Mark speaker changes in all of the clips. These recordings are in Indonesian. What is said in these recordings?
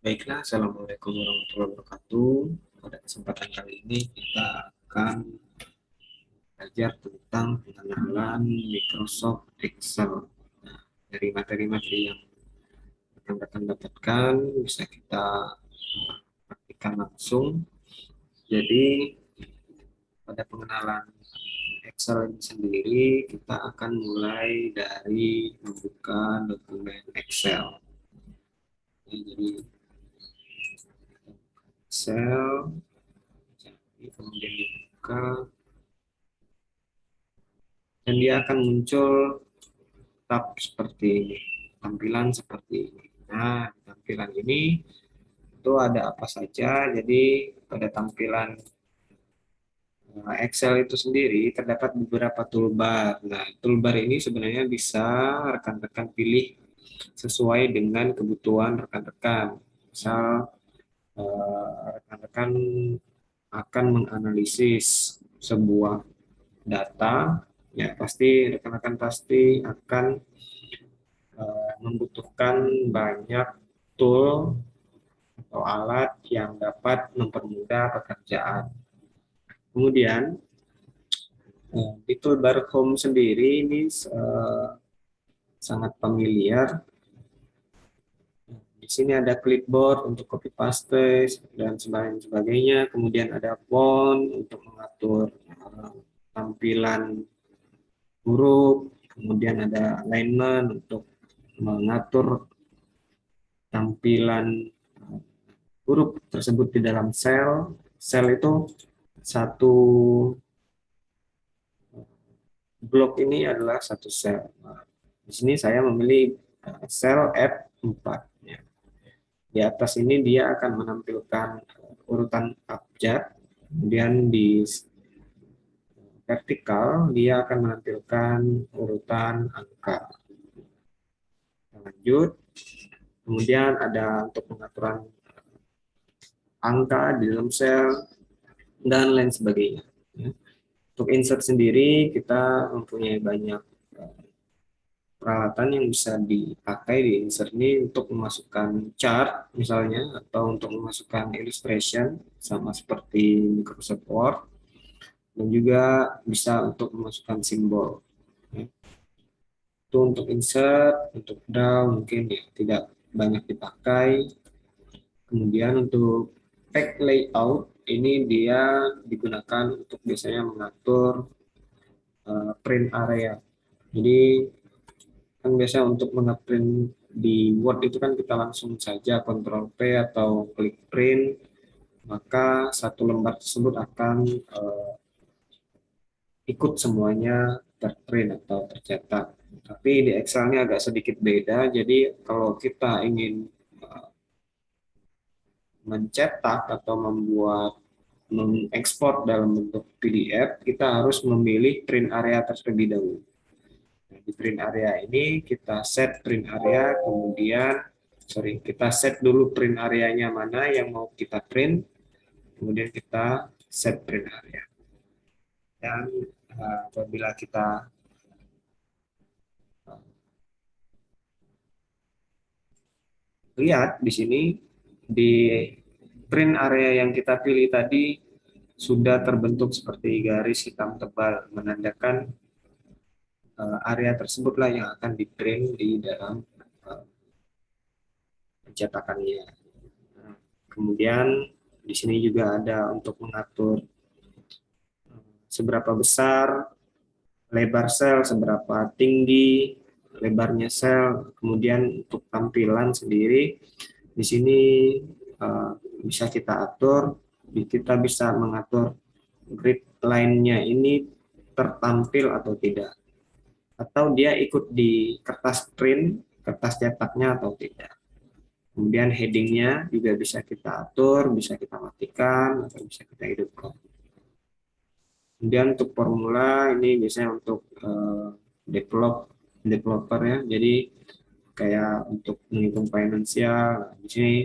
Speaker 1: Baiklah, Assalamualaikum warahmatullahi wabarakatuh. Pada kesempatan kali ini kita akan belajar tentang pengenalan Microsoft Excel. Nah, dari materi-materi yang rekan-rekan dapatkan bisa kita praktikkan langsung. Jadi pada pengenalan Excel ini sendiri kita akan mulai dari membuka dokumen Excel. Jadi Excel, kemudian dibuka dan dia akan muncul tab seperti ini, tampilan seperti ini. Nah, di tampilan ini itu ada apa saja. Jadi pada tampilan Excel itu sendiri terdapat beberapa toolbar. Nah, toolbar ini sebenarnya bisa rekan-rekan pilih sesuai dengan kebutuhan rekan-rekan. Misal rekan-rekan akan menganalisis sebuah data, ya pasti rekan-rekan pasti akan membutuhkan banyak tool atau alat yang dapat mempermudah pekerjaan. Kemudian di toolbar home sendiri ini sangat familiar. Di sini ada clipboard untuk copy paste dan sebagainya. Kemudian ada font untuk mengatur tampilan huruf. Kemudian ada alignment untuk mengatur tampilan huruf tersebut di dalam sel. Sel itu satu blok ini adalah satu sel. Nah, di sini saya memilih sel F4. Ya. Di atas ini dia akan menampilkan urutan abjad, kemudian di vertikal dia akan menampilkan urutan angka. Lanjut, kemudian ada untuk pengaturan angka di dalam sel dan lain sebagainya. Ya. Untuk insert sendiri kita mempunyai banyak peralatan yang bisa dipakai di insert ini untuk memasukkan chart misalnya, atau untuk memasukkan illustration sama seperti Microsoft Word, dan juga bisa untuk memasukkan simbol. Ya. Itu untuk insert, untuk draw mungkin ya tidak banyak dipakai. Kemudian untuk tag layout ini dia digunakan untuk biasanya mengatur print area. Jadi kan biasa untuk nge-print di Word itu kan kita langsung saja Ctrl P atau klik print, maka satu lembar tersebut akan ikut semuanya terprint atau tercetak. Tapi di Excel ini agak sedikit beda, jadi kalau kita ingin mencetak atau mengekspor dalam bentuk PDF, kita harus memilih print area terlebih dahulu. Nah, di print area ini kita set print area, kemudian kita set dulu print areanya mana yang mau kita print, kemudian kita set print area. Dan apabila kita lihat di sini, di print area yang kita pilih tadi sudah terbentuk seperti garis hitam tebal, menandakan area tersebutlah yang akan di print di dalam pencetakannya. Kemudian di sini juga ada untuk mengatur seberapa besar lebar sel, seberapa tinggi lebarnya sel. Kemudian untuk tampilan sendiri di sini bisa kita atur, kita bisa mengatur grid line-nya ini tertampil atau tidak, atau dia ikut di kertas print, kertas cetaknya atau tidak. Kemudian headingnya juga bisa kita atur, bisa kita matikan, atau bisa kita hidupkan. Kemudian untuk formula ini biasanya untuk developer ya. Jadi kayak untuk menghitung finansial, di sini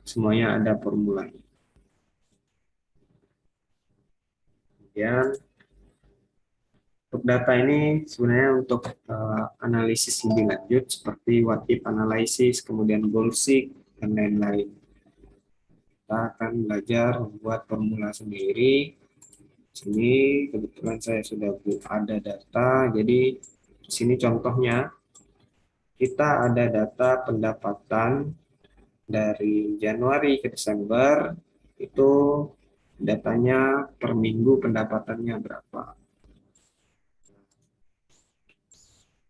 Speaker 1: semuanya ada formulanya. Kemudian untuk data ini sebenarnya untuk analisis lebih lanjut seperti what if analysis, kemudian goal seek, dan lain-lain. Kita akan belajar membuat formula sendiri. Sini kebetulan saya sudah ada data, jadi di sini contohnya kita ada data pendapatan dari Januari ke Desember, itu datanya per minggu pendapatannya berapa.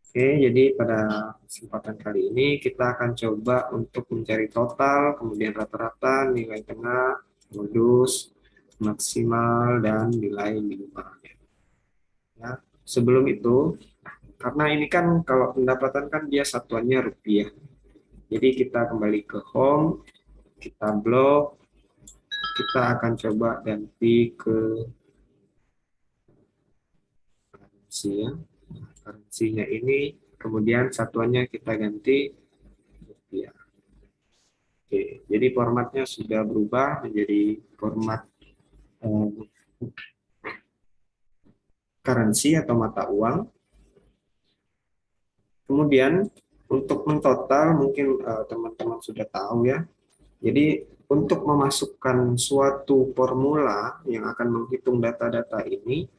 Speaker 1: Oke, jadi pada kesempatan kali ini kita akan coba untuk mencari total, kemudian rata-rata, nilai tengah, modus, maksimal, dan nilai minimal. Ya, sebelum itu, karena ini kan kalau pendapatan kan dia satuannya rupiah. Jadi kita kembali ke home, kita blok, kita akan coba ganti ke currency ya. Currency-nya ini, kemudian satuannya kita ganti rupiah. Oke, jadi formatnya sudah berubah menjadi format eh, currency atau mata uang. Kemudian untuk mentotal mungkin teman-teman sudah tahu ya. Jadi untuk memasukkan suatu formula yang akan menghitung data-data ini,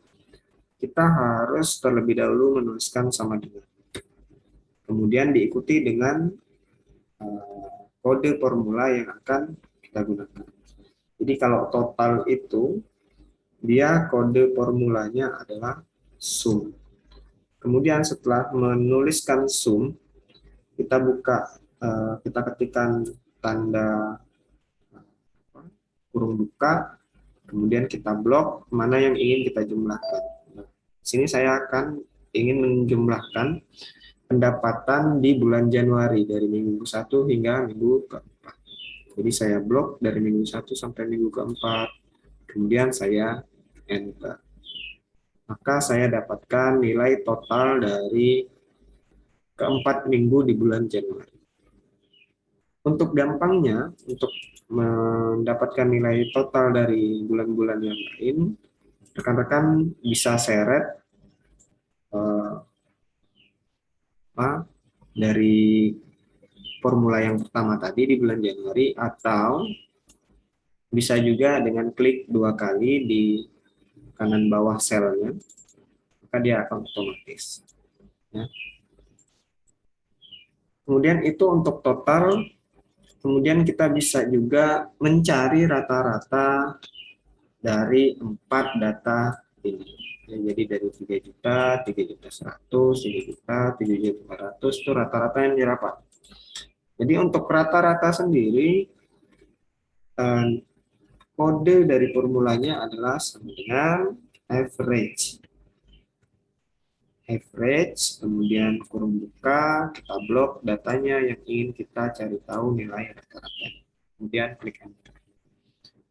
Speaker 1: kita harus terlebih dahulu menuliskan sama dengan. Kemudian diikuti dengan kode formula yang akan kita gunakan. Jadi kalau total itu, dia kode formulanya adalah sum. Kemudian setelah menuliskan sum, kita buka, kita ketikkan tanda kurung buka, kemudian kita blok mana yang ingin kita jumlahkan. Nah, sini saya akan ingin menjumlahkan pendapatan di bulan Januari dari minggu 1 hingga minggu keempat. Jadi saya blok dari minggu 1 sampai minggu keempat, kemudian saya enter. Maka saya dapatkan nilai total dari keempat minggu di bulan Januari. Untuk gampangnya, untuk mendapatkan nilai total dari bulan-bulan yang lain, rekan-rekan bisa seret eh, dari formula yang pertama tadi di bulan Januari, atau bisa juga dengan klik 2 kali di kanan bawah selnya, maka dia akan otomatis. Ya. Kemudian itu untuk total. Kemudian kita bisa juga mencari rata-rata dari 4 data ini. Ya, jadi dari 3 juta, 3 juta 100, 3 juta, 3 juta 500 itu rata-rata yang didapat. Jadi untuk rata-rata sendiri, eh, kode dari formulanya adalah sama dengan average. Average, kemudian kurung buka, kita blok datanya yang ingin kita cari tahu nilai rata-rata. Kemudian klik enter.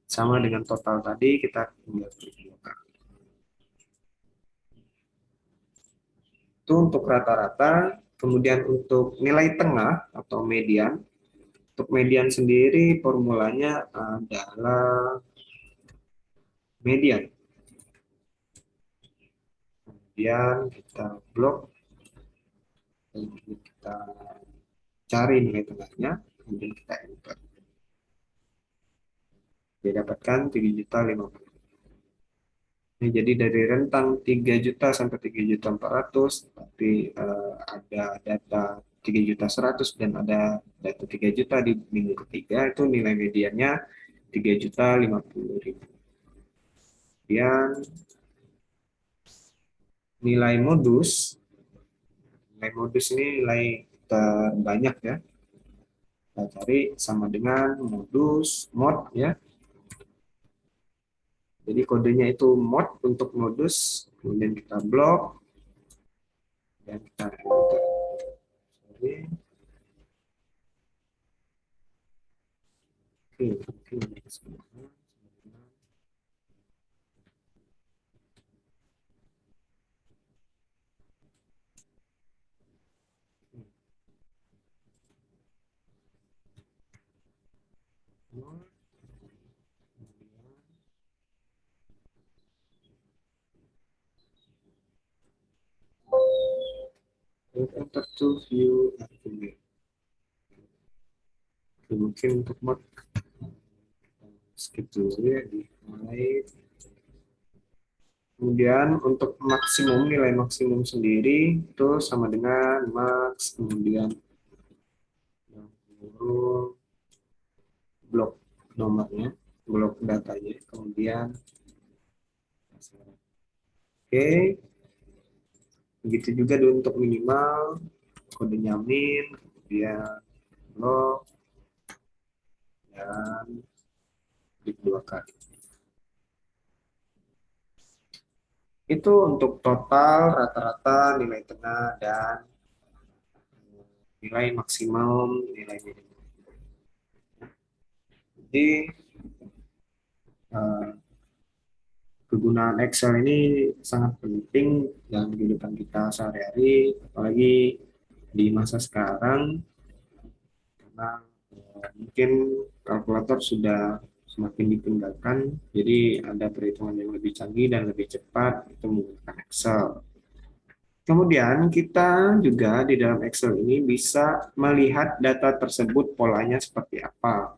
Speaker 1: Sama dengan total tadi, kita tinggal klik buka. Itu untuk rata-rata. Kemudian untuk nilai tengah atau median, untuk median sendiri formulanya adalah median. Kemudian kita blok, kita cari nilai tengahnya, kemudian kita enter. Didapatkan 3.050.000. Ini jadi dari rentang 3 juta sampai 3.400.000, tapi ada data 3.100.000 dan ada data 3 juta di minggu ketiga, itu nilai mediannya 3.050.000. Kemudian nilai modus, nilai modus ini nilai terbanyak ya. Kita cari sama dengan modus, mod ya. Jadi kodenya itu mod untuk modus, kemudian kita blok dan kita enter. Oke, enter to view argument. Mungkin untuk mod skip dulu ya, dimulai. Kemudian untuk maksimum, nilai maksimum sendiri itu sama dengan max, kemudian yang blok nomornya, blok datanya, kemudian oke. Begitu juga untuk minimal, kode nyamin, kemudian blok, dan klik 2 kali. Itu untuk total rata-rata nilai tengah dan nilai maksimum, nilai minimum. Jadi eh, kegunaan Excel ini sangat penting dalam kehidupan kita sehari-hari, apalagi di masa sekarang, karena mungkin kalkulator sudah semakin ditinggalkan, jadi ada perhitungan yang lebih canggih dan lebih cepat itu menggunakan Excel. Kemudian kita juga di dalam Excel ini bisa melihat data tersebut polanya seperti apa.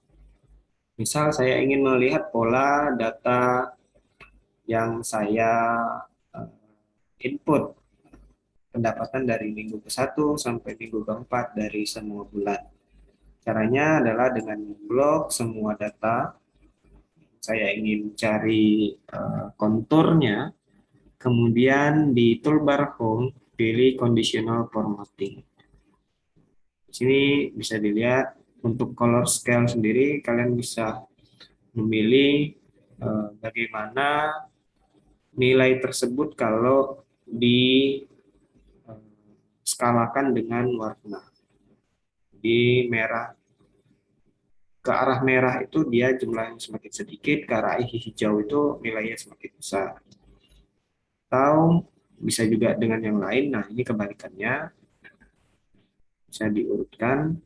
Speaker 1: Misal saya ingin melihat pola data yang saya eh, input pendapatan dari minggu ke-1 sampai minggu ke-4 dari semua bulan. Caranya adalah dengan memblok semua data. Saya ingin cari konturnya, kemudian di toolbar Home, pilih Conditional Formatting. Di sini bisa dilihat untuk color scale sendiri, kalian bisa memilih bagaimana nilai tersebut kalau di skalakan dengan warna. Di merah, ke arah merah itu dia jumlahnya semakin sedikit, ke arah hijau itu nilainya semakin besar. Atau bisa juga dengan yang lain, nah ini kebalikannya, bisa diurutkan,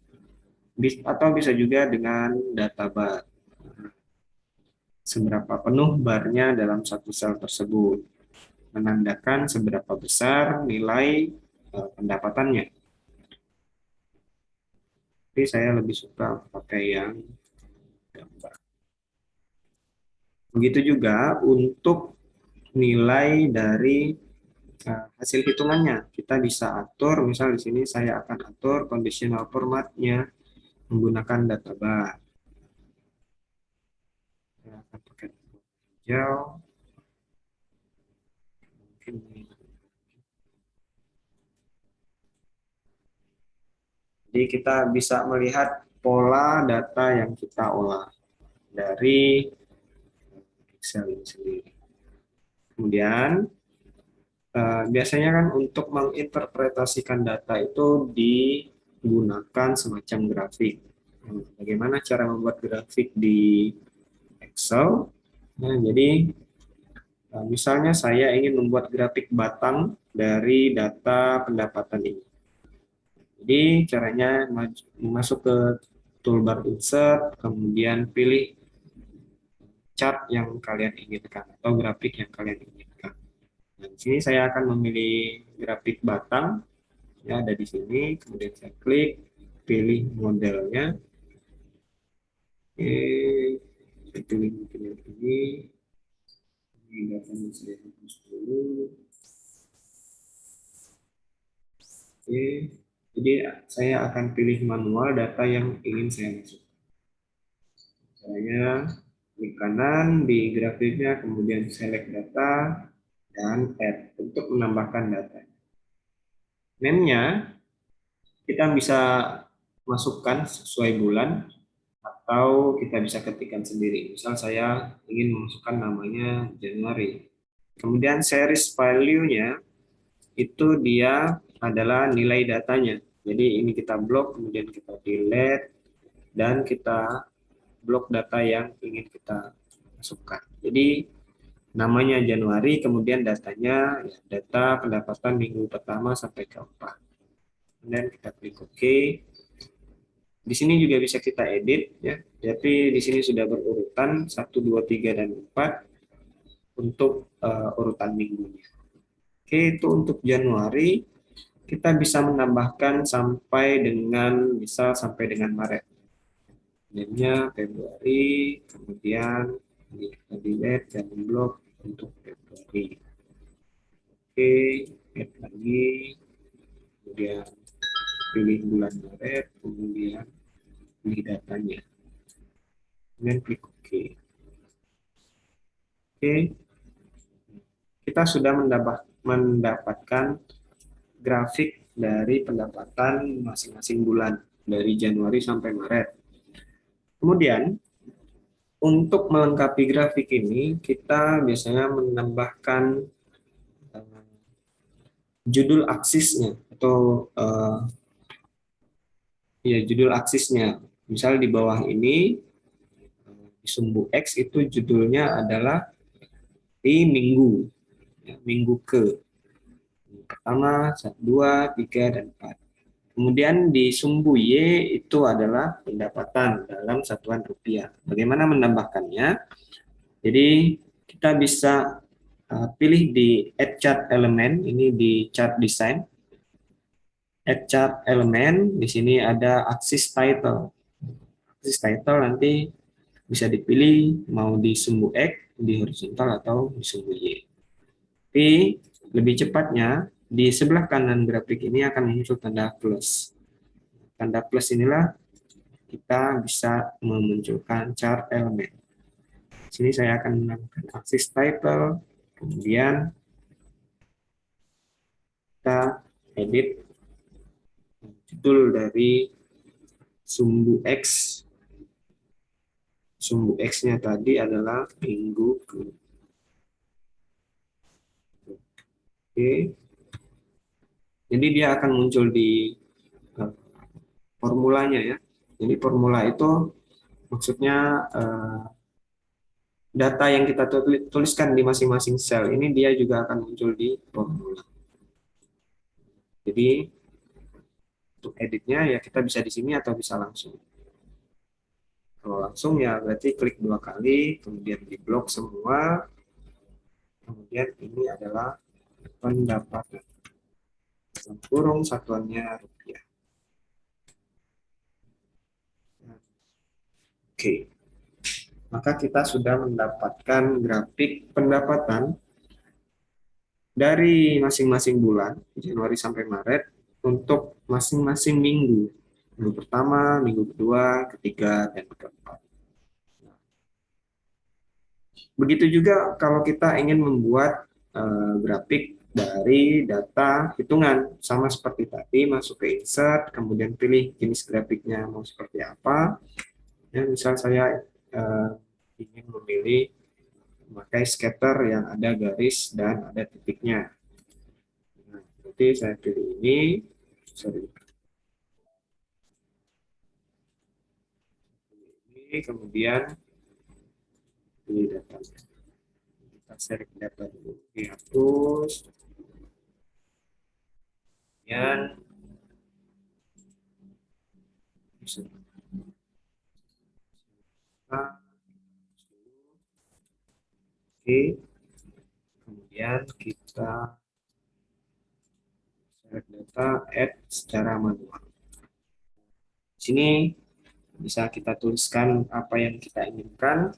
Speaker 1: atau bisa juga dengan data bar. Seberapa penuh barnya dalam satu sel tersebut, menandakan seberapa besar nilai pendapatannya. Tapi saya lebih suka pakai yang gambar. Begitu juga untuk nilai dari hasil hitungannya. Kita bisa atur, misal di sini saya akan atur conditional formatnya menggunakan data bar. Saya akan pakai hijau. Jadi kita bisa melihat pola data yang kita olah dari Excel ini sendiri. Kemudian biasanya kan untuk menginterpretasikan data itu digunakan semacam grafik. Bagaimana cara membuat grafik di Excel? Nah, jadi misalnya saya ingin membuat grafik batang dari data pendapatan ini. Jadi caranya masuk ke toolbar insert, kemudian pilih chart yang kalian inginkan atau grafik yang kalian inginkan. Nah, di sini saya akan memilih grafik batang, ya ada di sini, kemudian saya klik, pilih modelnya. Oke, saya pilih mungkin yang ini datanya saya hapus dulu. Oke, jadi saya akan pilih manual data yang ingin saya masuk. Saya klik kanan di grafiknya, kemudian select data, dan add untuk menambahkan data. Name-nya kita bisa masukkan sesuai bulan atau kita bisa ketikkan sendiri. Misal saya ingin memasukkan namanya Januari. Kemudian series value-nya itu dia adalah nilai datanya. Jadi ini kita blok, kemudian kita delete, dan kita blok data yang ingin kita masukkan. Jadi namanya Januari, kemudian datanya ya, data pendapatan minggu pertama sampai keempat. Kemudian kita klik OK. Di sini juga bisa kita edit ya. Jadi di sini sudah berurutan 1, 2, 3, dan 4 untuk urutan minggunya. Oke, itu untuk Januari. Kita bisa menambahkan sampai dengan misal sampai dengan Maret. Name-nya Februari, kemudian kita delete dan blok untuk Februari. Oke, add lagi, kemudian pilih bulan Maret, kemudian pilih datanya, kemudian klik OK. Oke, kita sudah mendapatkan grafik dari pendapatan masing-masing bulan dari Januari sampai Maret. Kemudian untuk melengkapi grafik ini kita biasanya menambahkan eh, judul aksisnya atau ya judul aksisnya. Misal di bawah ini di sumbu X itu judulnya adalah di minggu, ya, minggu ke pertama, 2, 3, dan 4. Kemudian di sumbu Y itu adalah pendapatan dalam satuan rupiah. Bagaimana menambahkannya? Jadi kita bisa pilih di Add Chart Element, ini di Chart Design. Add Chart Element, di sini ada Axis Title. Axis Title nanti bisa dipilih mau di sumbu X, di horizontal, atau di sumbu Y. Tapi lebih cepatnya, di sebelah kanan grafik ini akan muncul tanda plus. Tanda plus inilah kita bisa memunculkan chart elemen. Di sini saya akan menambahkan axis title, kemudian kita edit judul dari sumbu X. Sumbu X-nya tadi adalah minggu ke. Oke. Jadi dia akan muncul di formulanya ya. Jadi formula itu maksudnya data yang kita tuliskan di masing-masing sel ini dia juga akan muncul di formula. Jadi untuk editnya ya kita bisa di sini atau bisa langsung. Kalau langsung ya berarti klik 2 kali, kemudian di blok semua, kemudian ini adalah pendapatan. Kurung satuannya rupiah. Oke, maka kita sudah mendapatkan grafik pendapatan dari masing-masing bulan, Januari sampai Maret, untuk masing-masing minggu. Minggu pertama, minggu kedua, ketiga, dan keempat. Begitu juga kalau kita ingin membuat grafik dari data hitungan, sama seperti tadi, masuk ke insert, kemudian pilih jenis grafiknya mau seperti apa. Ya, misal saya ingin memilih memakai scatter yang ada garis dan ada titiknya. Nah, berarti saya pilih ini, sorry, ini kemudian pilih datanya. Kita select data dulu, dihapus, kemudian bisa oke, kemudian kita select data, add secara manual. Di sini bisa kita tuliskan apa yang kita inginkan.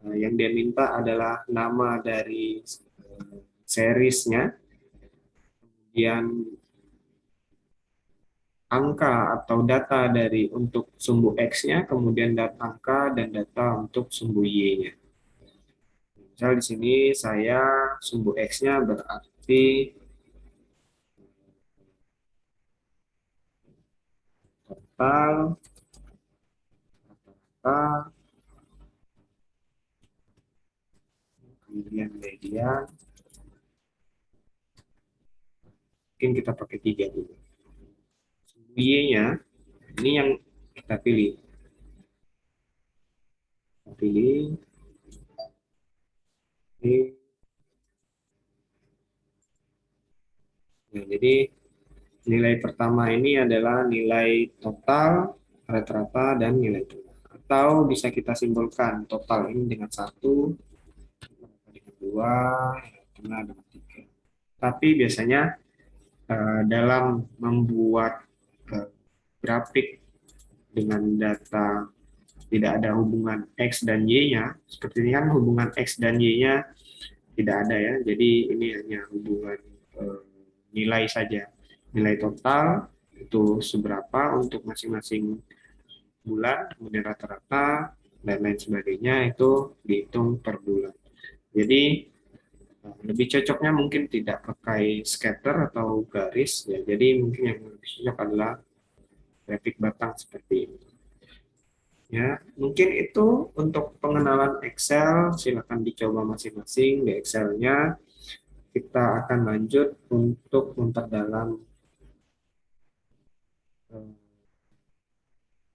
Speaker 1: Yang dia minta adalah nama dari seriesnya, kemudian angka atau data dari untuk sumbu X-nya, kemudian data angka dan data untuk sumbu Y-nya. Misal di sini saya sumbu X-nya berarti total, rata, kemudian median, mungkin kita pakai 3 dulu. Sumbu Y-nya, ini yang kita pilih. Kita pilih, ini. Nah, jadi nilai pertama ini adalah nilai total, rata-rata, dan nilai tengah. Atau bisa kita simpulkan total ini dengan 1, dengan 2, tengah dengan 3. Tapi biasanya dalam membuat grafik dengan data tidak ada hubungan X dan Y-nya. Seperti ini kan hubungan X dan Y-nya tidak ada ya. Jadi ini hanya hubungan eh, nilai saja. Nilai total itu seberapa untuk masing-masing bulan, kemudian rata-rata dan lain sebagainya itu dihitung per bulan. Jadi lebih cocoknya mungkin tidak pakai scatter atau garis ya. Jadi mungkin yang lebih cocok adalah grafik batang seperti ini. Ya, mungkin itu untuk pengenalan Excel. Silakan dicoba masing-masing di Excel-nya. Kita akan lanjut untuk memperdalam eh,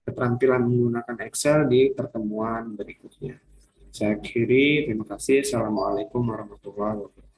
Speaker 1: keterampilan menggunakan Excel di pertemuan berikutnya. Saya akhiri, terima kasih. Assalamualaikum warahmatullahi wabarakatuh.